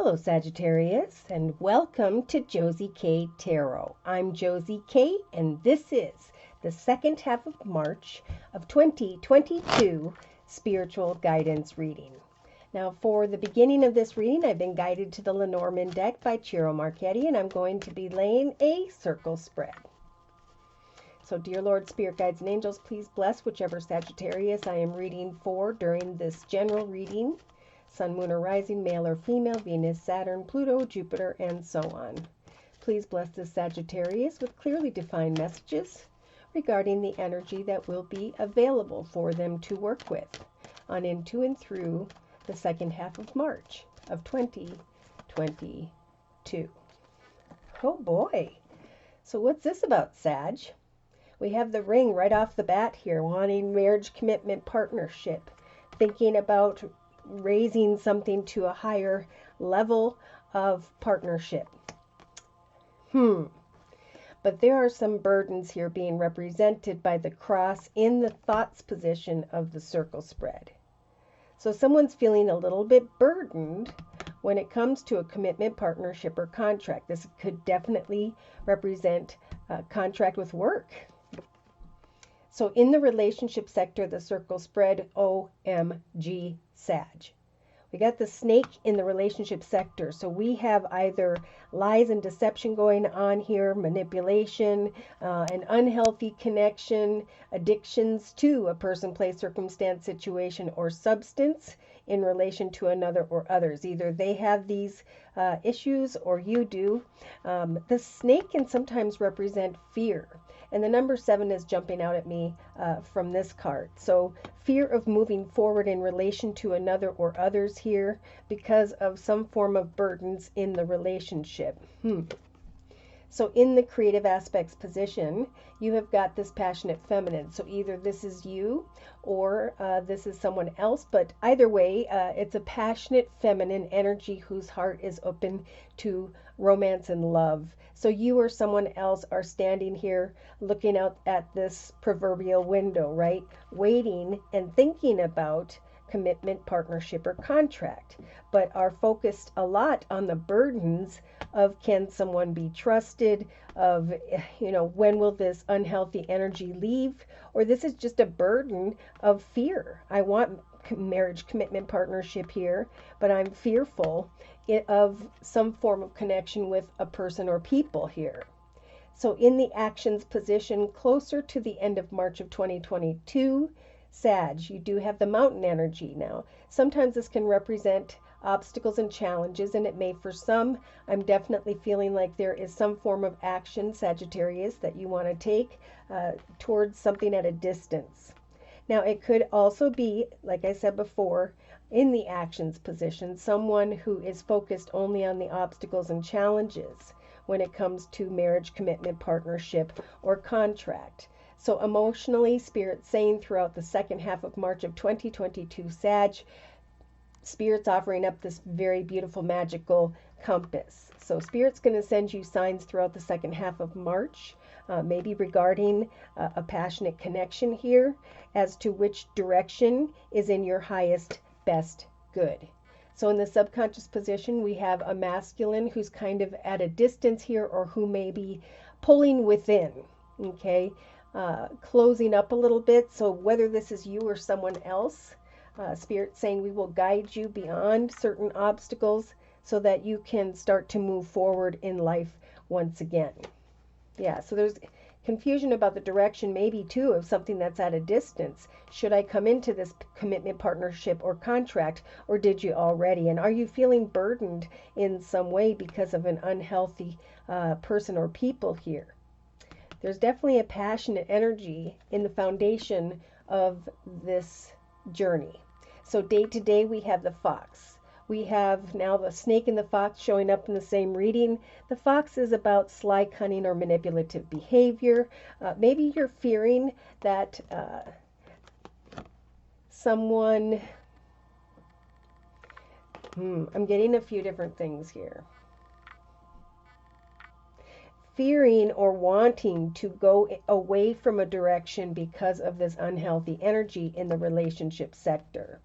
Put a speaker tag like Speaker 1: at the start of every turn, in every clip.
Speaker 1: Hello Sagittarius, and welcome to Josie K Tarot. I'm Josie K, and this is the second half of March of 2022 spiritual guidance reading. Now for the beginning of this reading, I've been guided to the Lenormand deck by Ciro Marchetti, and I'm going to be laying a circle spread. So dear Lord, Spirit Guides and Angels, please bless whichever Sagittarius I am reading for during this general reading. Sun, Moon, or Rising, male or female, Venus, Saturn, Pluto, Jupiter, and so on. Please bless this Sagittarius with clearly defined messages regarding the energy that will be available for them to work with on into and through the second half of March of 2022. Oh boy. So what's this about, Sag? We have the ring right off the bat here, wanting marriage, commitment, partnership, thinking about raising something to a higher level of partnership. But there are some burdens here being represented by the cross in the thoughts position of the circle spread. So someone's feeling a little bit burdened when it comes to a commitment, partnership, or contract. This could definitely represent a contract with work. So in the relationship sector, the circle spread, OMG, Sag. We got the snake in the relationship sector. So we have either lies and deception going on here, manipulation, an unhealthy connection, addictions to a person, place, circumstance, situation, or substance in relation to another or others. Either they have these issues or you do. The snake can sometimes represent fear. And the number 7 is jumping out at me from this card. So fear of moving forward in relation to another or others here because of some form of burdens in the relationship. So in the creative aspects position, you have got this passionate feminine. So either this is you or this is someone else. But either way, it's a passionate feminine energy whose heart is open to romance and love. So you or someone else are standing here looking out at this proverbial window, right? Waiting and thinking about commitment, partnership, or contract, but are focused a lot on the burdens of can someone be trusted, of, when will this unhealthy energy leave, or this is just a burden of fear. I want marriage, commitment, partnership here, but I'm fearful of some form of connection with a person or people here. So in the actions position closer to the end of March of 2022, Sag, you do have the mountain energy now. Sometimes this can represent obstacles and challenges, and it may for some. I'm definitely feeling like there is some form of action, Sagittarius, that you want to take towards something at a distance. Now, it could also be, like I said before, in the actions position, someone who is focused only on the obstacles and challenges when it comes to marriage, commitment, partnership, or contract. So emotionally, Spirit's saying throughout the second half of March of 2022, Sag, Spirit's offering up this very beautiful magical compass. So Spirit's going to send you signs throughout the second half of March, maybe regarding a passionate connection here as to which direction is in your highest, best good. So in the subconscious position, we have a masculine who's kind of at a distance here, or who may be pulling within, okay? Closing up a little bit. So whether this is you or someone else, Spirit saying we will guide you beyond certain obstacles so that you can start to move forward in life once again. Yeah, so there's confusion about the direction, maybe too, of something that's at a distance. Should I come into this commitment, partnership, or contract, or did you already? And are you feeling burdened in some way because of an unhealthy person or people here? There's definitely a passionate energy in the foundation of this journey. So day to day, we have the fox. We have now the snake and the fox showing up in the same reading. The fox is about sly, cunning, or manipulative behavior. Maybe you're fearing that someone... I'm getting a few different things here. Fearing or wanting to go away from a direction because of this unhealthy energy in the relationship sector.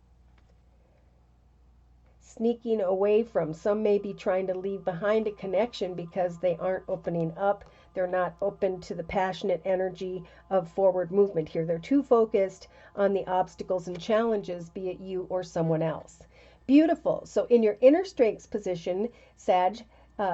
Speaker 1: sneaking away from. Some may be trying to leave behind a connection because they aren't opening up. They're not open to the passionate energy of forward movement here. They're too focused on the obstacles and challenges, be it you or someone else. Beautiful. So in your inner strengths position, Sag,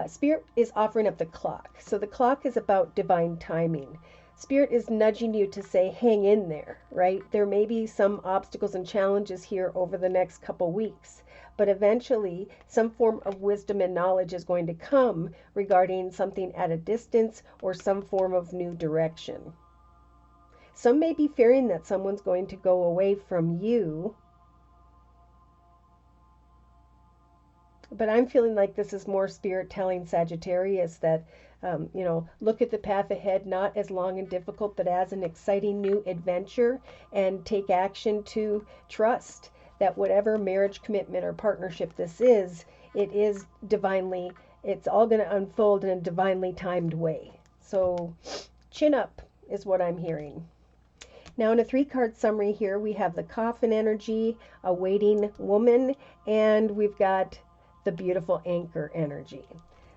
Speaker 1: Spirit is offering up the clock. So the clock is about divine timing. Spirit is nudging you to say, hang in there, right? There may be some obstacles and challenges here over the next couple weeks, but eventually some form of wisdom and knowledge is going to come regarding something at a distance or some form of new direction. Some may be fearing that someone's going to go away from you, but I'm feeling like this is more Spirit telling Sagittarius that look at the path ahead, not as long and difficult, but as an exciting new adventure, and take action to trust that whatever marriage, commitment, or partnership this is, it is divinely, it's all going to unfold in a divinely timed way. So chin up is what I'm hearing. Now in a 3-card summary here, we have the coffin energy, a waiting woman, and we've got the beautiful anchor energy.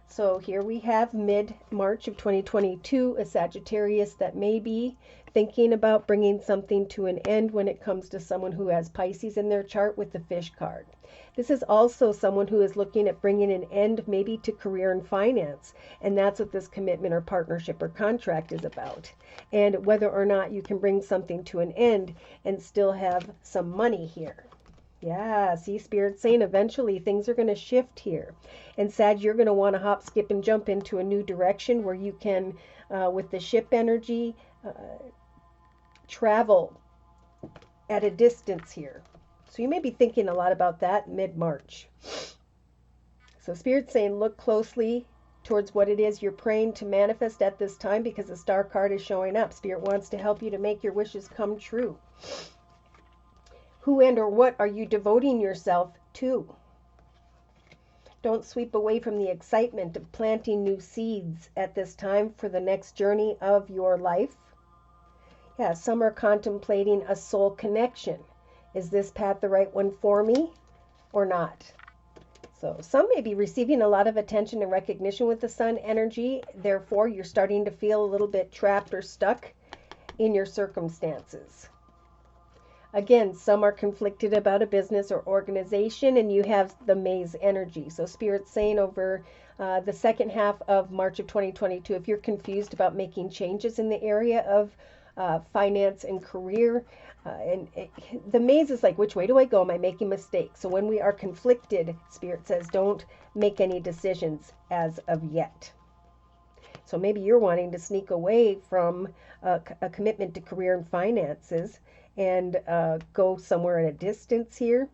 Speaker 1: So here we have mid-March of 2022, a Sagittarius that may be thinking about bringing something to an end when it comes to someone who has Pisces in their chart with the fish card. This is also someone who is looking at bringing an end maybe to career and finance, and that's what this commitment or partnership or contract is about. And whether or not you can bring something to an end and still have some money here. Yeah, see, Spirit saying eventually things are going to shift here. And Sag, you're going to want to hop, skip, and jump into a new direction where you can, with the ship energy, travel at a distance here. So you may be thinking a lot about that mid-March. So Spirit's saying look closely towards what it is you're praying to manifest at this time, because the star card is showing up. Spirit wants to help you to make your wishes come true. Who and or what are you devoting yourself to? Don't sweep away from the excitement of planting new seeds at this time for the next journey of your life. Yeah, some are contemplating a soul connection. Is this path the right one for me or not? So some may be receiving a lot of attention and recognition with the sun energy. Therefore, you're starting to feel a little bit trapped or stuck in your circumstances. Again, some are conflicted about a business or organization, and you have the maze energy. So Spirit's saying over the second half of March of 2022, if you're confused about making changes in the area of finance and career, the maze is like, which way do I go? Am I making mistakes? So when we are conflicted, Spirit says, don't make any decisions as of yet. So maybe you're wanting to sneak away from a commitment to career and finances and go somewhere at a distance here.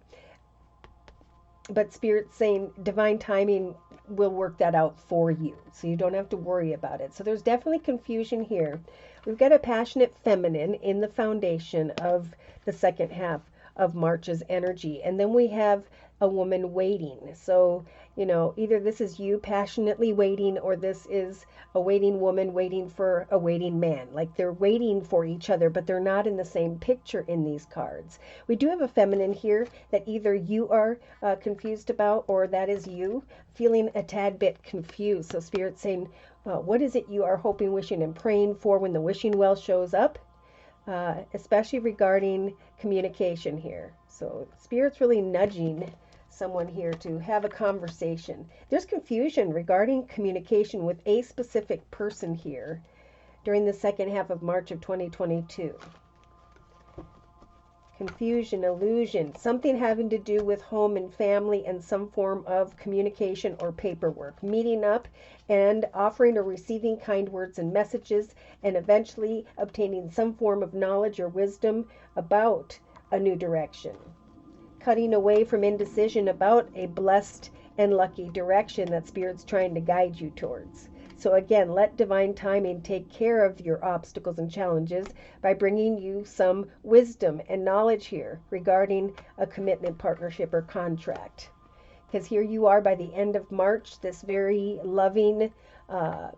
Speaker 1: But Spirit's saying divine timing will work that out for you, so you don't have to worry about it. So there's definitely confusion here. We've got a passionate feminine in the foundation of the second half of March's energy, and then we have a woman waiting. So either this is you passionately waiting, or this is a waiting woman waiting for a waiting man. Like they're waiting for each other, but they're not in the same picture in these cards. We do have a feminine here that either you are confused about, or that is you feeling a tad bit confused. So Spirit's saying, what is it you are hoping, wishing, and praying for when the wishing well shows up? Especially regarding communication here. So Spirit's really nudging someone here to have a conversation. There's confusion regarding communication with a specific person here during the second half of March of 2022. Confusion, illusion, something having to do with home and family and some form of communication or paperwork. Meeting up and offering or receiving kind words and messages, and eventually obtaining some form of knowledge or wisdom about a new direction. Cutting away from indecision about a blessed and lucky direction that Spirit's trying to guide you towards. So again, let divine timing take care of your obstacles and challenges by bringing you some wisdom and knowledge here regarding a commitment, partnership, or contract. Because here you are by the end of March, this very loving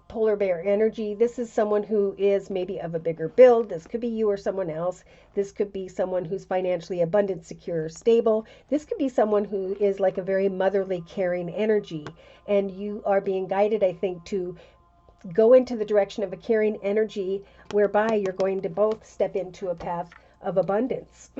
Speaker 1: polar bear energy. This is someone who is maybe of a bigger build. This could be you or someone else. This could be someone who's financially abundant, secure, stable. This could be someone who is like a very motherly, caring energy. And you are being guided, I think, to go into the direction of a caring energy whereby you're going to both step into a path of abundance.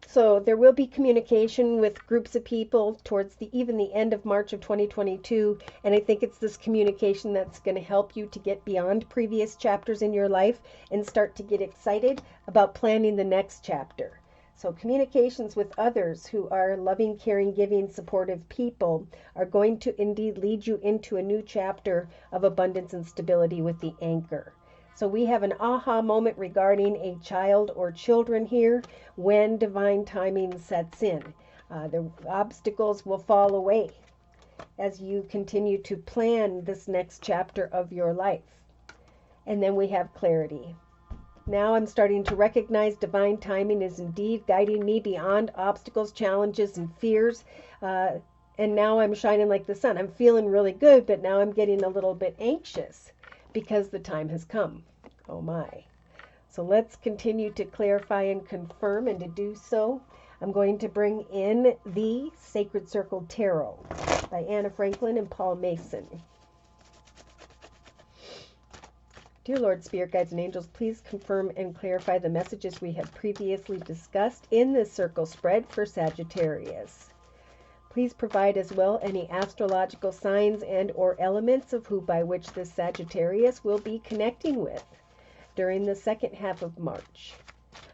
Speaker 1: So there will be communication with groups of people towards even the end of March of 2022, and I think it's this communication that's going to help you to get beyond previous chapters in your life and start to get excited about planning the next chapter. So communications with others who are loving, caring, giving, supportive people are going to indeed lead you into a new chapter of abundance and stability with the anchor. So we have an aha moment regarding a child or children here when divine timing sets in. The obstacles will fall away as you continue to plan this next chapter of your life. And then we have clarity. Now I'm starting to recognize divine timing is indeed guiding me beyond obstacles, challenges, and fears. And now I'm shining like the sun. I'm feeling really good, but now I'm getting a little bit anxious because the time has come. Oh my. So let's continue to clarify and confirm, and to do so, I'm going to bring in the Sacred Circle Tarot by Anna Franklin and Paul Mason. Dear Lord, Spirit Guides, and Angels, please confirm and clarify the messages we have previously discussed in this circle spread for Sagittarius. Please provide as well any astrological signs and or elements of who by which this Sagittarius will be connecting with during the second half of March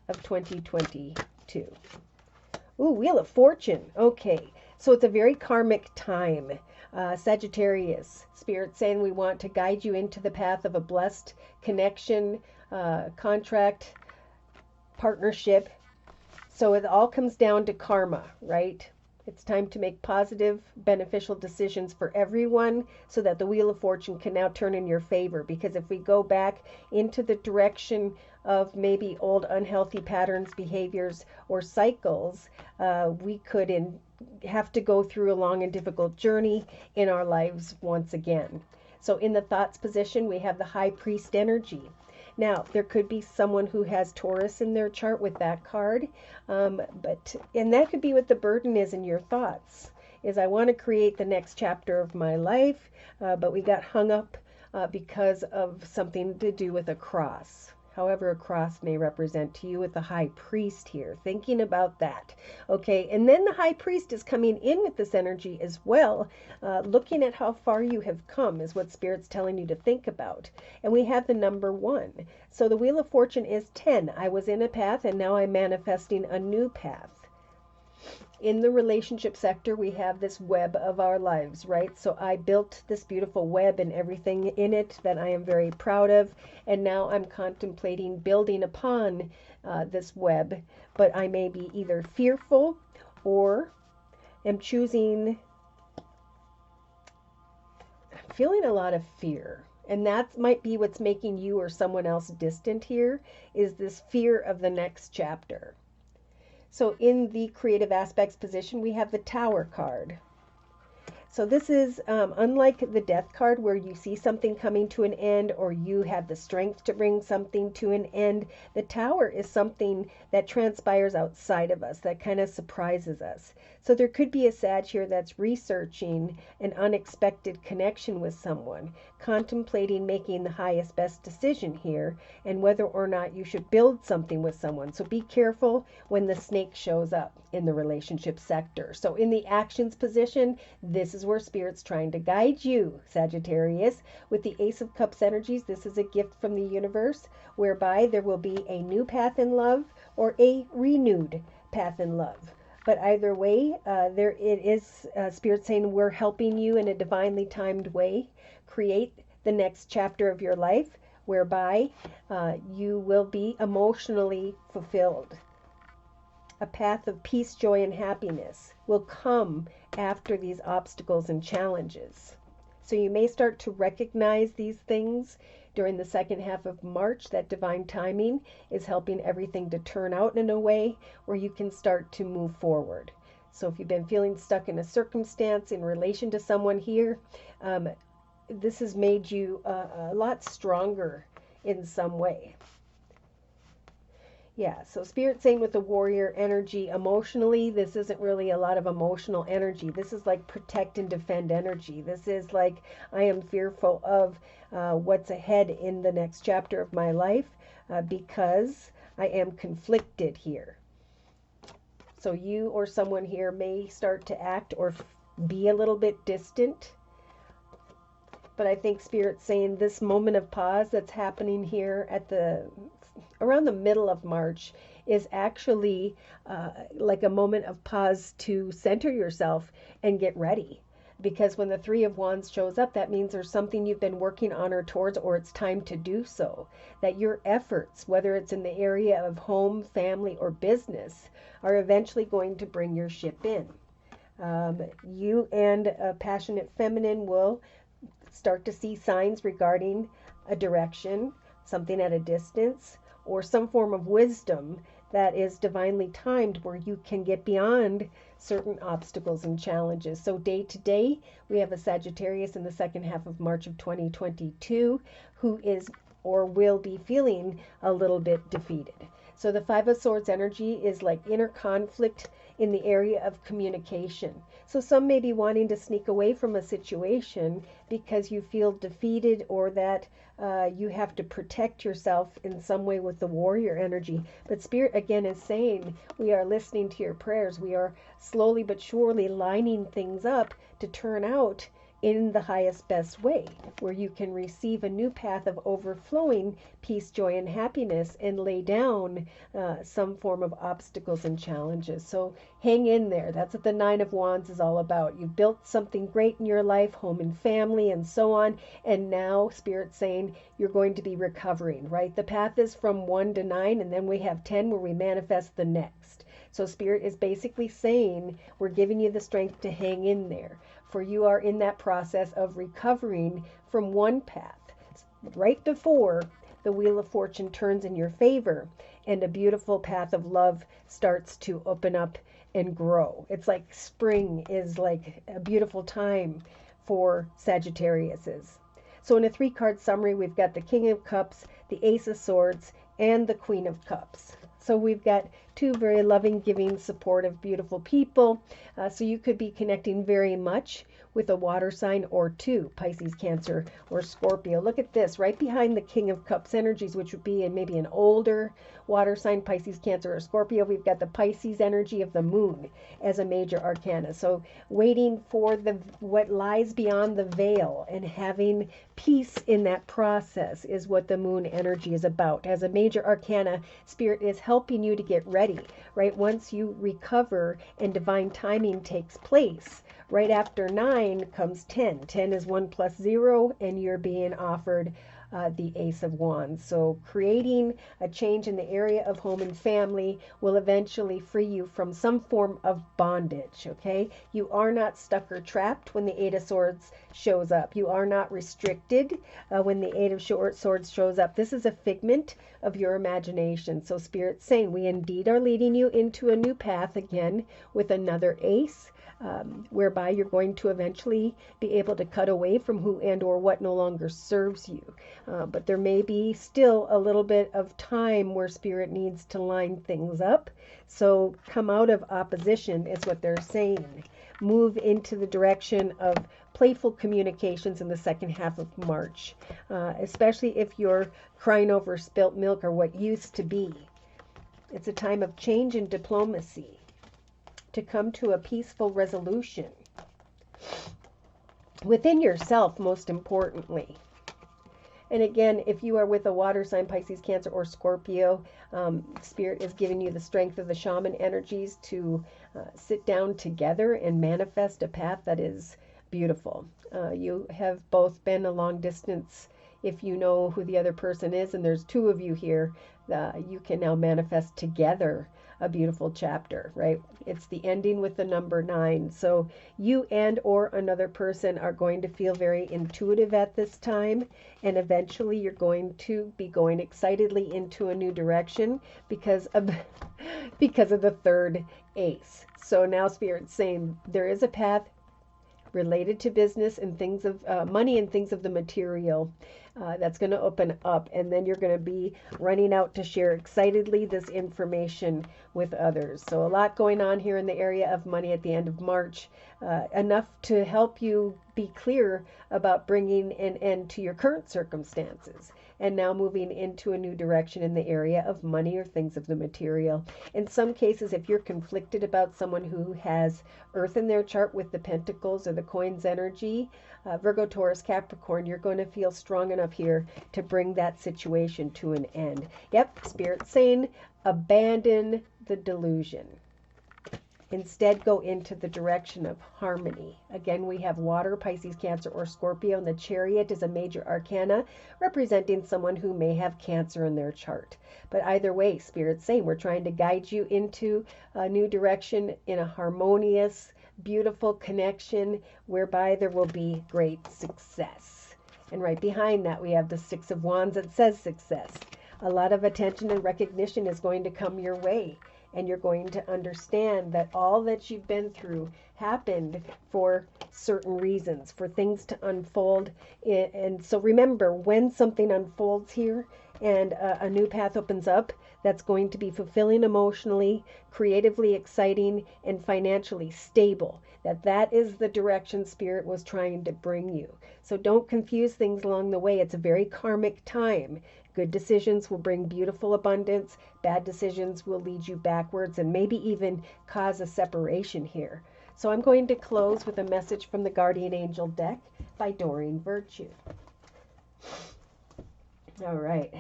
Speaker 1: of 2022. Ooh, Wheel of Fortune. Okay, so it's a very karmic time. Sagittarius, Spirit saying we want to guide you into the path of a blessed connection, contract, partnership. So it all comes down to karma, right? It's time to make positive, beneficial decisions for everyone so that the Wheel of Fortune can now turn in your favor. Because if we go back into the direction of maybe old unhealthy patterns, behaviors, or cycles, we could have to go through a long and difficult journey in our lives once again. So in the thoughts position, we have the High Priest energy. Now, there could be someone who has Taurus in their chart with that card, and that could be what the burden is in your thoughts, is I want to create the next chapter of my life, but we got hung up because of something to do with a cross. However a cross may represent to you with the High Priest here. Thinking about that. Okay, and then the High Priest is coming in with this energy as well. Looking at how far you have come is what Spirit's telling you to think about. And we have the number 1. So the Wheel of Fortune is 10. I was in a path and now I'm manifesting a new path. In the relationship sector, we have this web of our lives, right? So I built this beautiful web and everything in it that I am very proud of. And now I'm contemplating building upon this web. But I may be either fearful or am choosing, I'm feeling a lot of fear. And that might be what's making you or someone else distant here, is this fear of the next chapter. So in the creative aspects position, we have the Tower card. So this is unlike the Death card where you see something coming to an end or you have the strength to bring something to an end. The Tower is something that transpires outside of us, that kind of surprises us. So there could be a Sag here that's researching an unexpected connection with someone, contemplating making the highest, best decision here, and whether or not you should build something with someone. So be careful when the snake shows up in the relationship sector. So in the actions position, this is where Spirit's trying to guide you, Sagittarius. With the Ace of Cups energies, this is a gift from the universe, whereby there will be a new path in love or a renewed path in love. But either way, it is Spirit saying we're helping you in a divinely timed way create the next chapter of your life, whereby you will be emotionally fulfilled. A path of peace, joy, and happiness will come after these obstacles and challenges. So you may start to recognize these things during the second half of March. That divine timing is helping everything to turn out in a way where you can start to move forward. So if you've been feeling stuck in a circumstance in relation to someone here, this has made you a lot stronger in some way. Yeah, so Spirit's saying with the warrior energy, emotionally, this isn't really a lot of emotional energy. This is like protect and defend energy. This is like, I am fearful of what's ahead in the next chapter of my life because I am conflicted here. So you or someone here may start to act or be a little bit distant. But I think Spirit's saying this moment of pause that's happening here at around the middle of March is actually like a moment of pause to center yourself and get ready. Because when the Three of Wands shows up, that means there's something you've been working on or towards, or it's time to do so. That your efforts, whether it's in the area of home, family, or business, are eventually going to bring your ship in. You and a passionate feminine will start to see signs regarding a direction, something at a distance, or some form of wisdom that is divinely timed where you can get beyond certain obstacles and challenges. So day to day, we have a Sagittarius in the second half of March of 2022 who is or will be feeling a little bit defeated. So the Five of Swords energy is like inner conflict in the area of communication. So some may be wanting to sneak away from a situation because you feel defeated or that you have to protect yourself in some way with the warrior energy. But Spirit again is saying we are listening to your prayers. We are slowly but surely lining things up to turn out in the highest best way, where you can receive a new path of overflowing peace, joy, and happiness and lay down some form of obstacles and challenges. So hang in there. That's what the Nine of Wands is all about. You've built something great in your life, home and family and so on, and now Spirit's saying you're going to be recovering, right? The path is from 1 to 9, and then we have 10 where we manifest the next. So Spirit is basically saying we're giving you the strength to hang in there. For you are in that process of recovering from one path. Right before the Wheel of Fortune turns in your favor and a beautiful path of love starts to open up and grow. It's like spring is like a beautiful time for Sagittariuses. So in a 3-card summary, we've got the King of Cups, the Ace of Swords, and the Queen of Cups. So we've got two very loving, giving, supportive, beautiful people. So you could be connecting very much with a water sign or two, Pisces, Cancer, or Scorpio. Look at this, right behind the King of Cups energies, which would be in maybe an older water sign, Pisces, Cancer, or Scorpio. We've got the Pisces energy of the moon as a major arcana. So waiting for what lies beyond the veil and having peace in that process is what the moon energy is about. As a major arcana, Spirit is helping you to get ready, right? Once you recover and divine timing takes place, right after 9 comes 10. 10 is 1 plus 0, and you're being offered the Ace of Wands. So creating a change in the area of home and family will eventually free you from some form of bondage, okay? You are not stuck or trapped when the Eight of Swords shows up. You are not restricted when the Eight of Swords shows up. This is a figment of your imagination. So Spirit's saying we indeed are leading you into a new path again with another ace. Whereby you're going to eventually be able to cut away from who and or what no longer serves you. But there may be still a little bit of time where Spirit needs to line things up. So come out of opposition is what they're saying. Move into the direction of playful communications in the second half of March, especially if you're crying over spilt milk or what used to be. It's a time of change and diplomacy, to come to a peaceful resolution within yourself, most importantly. And again, if you are with a water sign, Pisces, Cancer, or Scorpio, Spirit is giving you the strength of the shaman energies to sit down together and manifest a path that is beautiful. You have both been a long distance. If you know who the other person is, and there's two of you here, you can now manifest together a beautiful chapter, right? It's the ending with the number 9. So you and or another person are going to feel very intuitive at this time, and eventually you're going to be going excitedly into a new direction because of the third ace. So now Spirit's saying there is a path related to business and things of money and things of the material that's going to open up, and then you're going to be running out to share excitedly this information with others. So a lot going on here in the area of money at the end of March, enough to help you be clear about bringing an end to your current circumstances and now moving into a new direction in the area of money or things of the material. In some cases, if you're conflicted about someone who has Earth in their chart with the Pentacles or the Coins energy, Virgo, Taurus, Capricorn, you're going to feel strong enough here to bring that situation to an end. Yep, Spirit's saying abandon the delusion. Instead, go into the direction of harmony. Again, we have water, Pisces, Cancer, or Scorpio, and the Chariot is a major arcana representing someone who may have Cancer in their chart. But either way, Spirit's saying we're trying to guide you into a new direction in a harmonious, beautiful connection whereby there will be great success. And right behind that, we have the Six of Wands that says success. A lot of attention and recognition is going to come your way. And you're going to understand that all that you've been through happened for certain reasons, for things to unfold. And so remember, when something unfolds here and a new path opens up, that's going to be fulfilling emotionally, creatively exciting, and financially stable. That is the direction Spirit was trying to bring you. So don't confuse things along the way. It's a very karmic time. Good decisions will bring beautiful abundance. Bad decisions will lead you backwards and maybe even cause a separation here. So I'm going to close with a message from the Guardian Angel deck by Doreen Virtue. All right.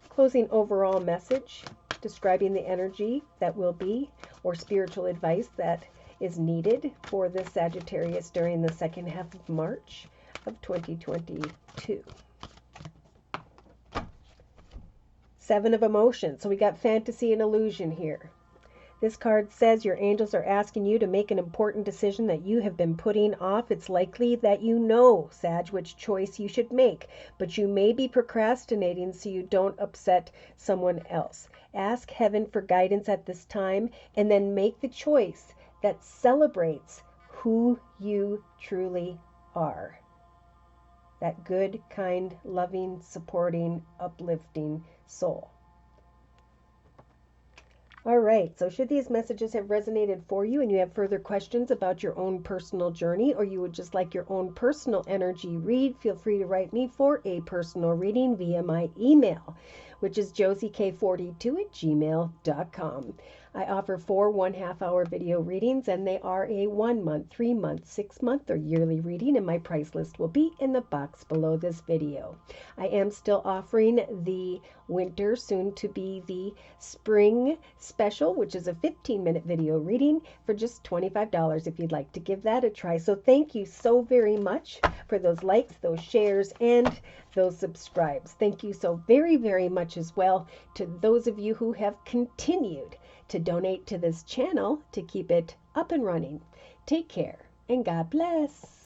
Speaker 1: Closing overall message describing the energy that will be, or spiritual advice that is needed for the Sagittarius during the second half of March of 2022. Seven of Emotions. So we got fantasy and illusion here. This card says your angels are asking you to make an important decision that you have been putting off. It's likely that you know, Sag, which choice you should make, but you may be procrastinating so you don't upset someone else. Ask heaven for guidance at this time and then make the choice that celebrates who you truly are. That good, kind, loving, supporting, uplifting soul. All right, so should these messages have resonated for you and you have further questions about your own personal journey, or you would just like your own personal energy read, feel free to write me for a personal reading via my email, which is josiek42@gmail.com. I offer 4 1/2-hour video readings, and they are a 1 month, 3 month, 6 month, or yearly reading, and my price list will be in the box below this video. I am still offering the winter, soon to be the spring special, which is a 15-minute video reading for just $25 if you'd like to give that a try. So thank you so very much for those likes, those shares, and those subscribes. Thank you so very, very much as well to those of you who have continued to donate to this channel to keep it up and running. Take care and God bless.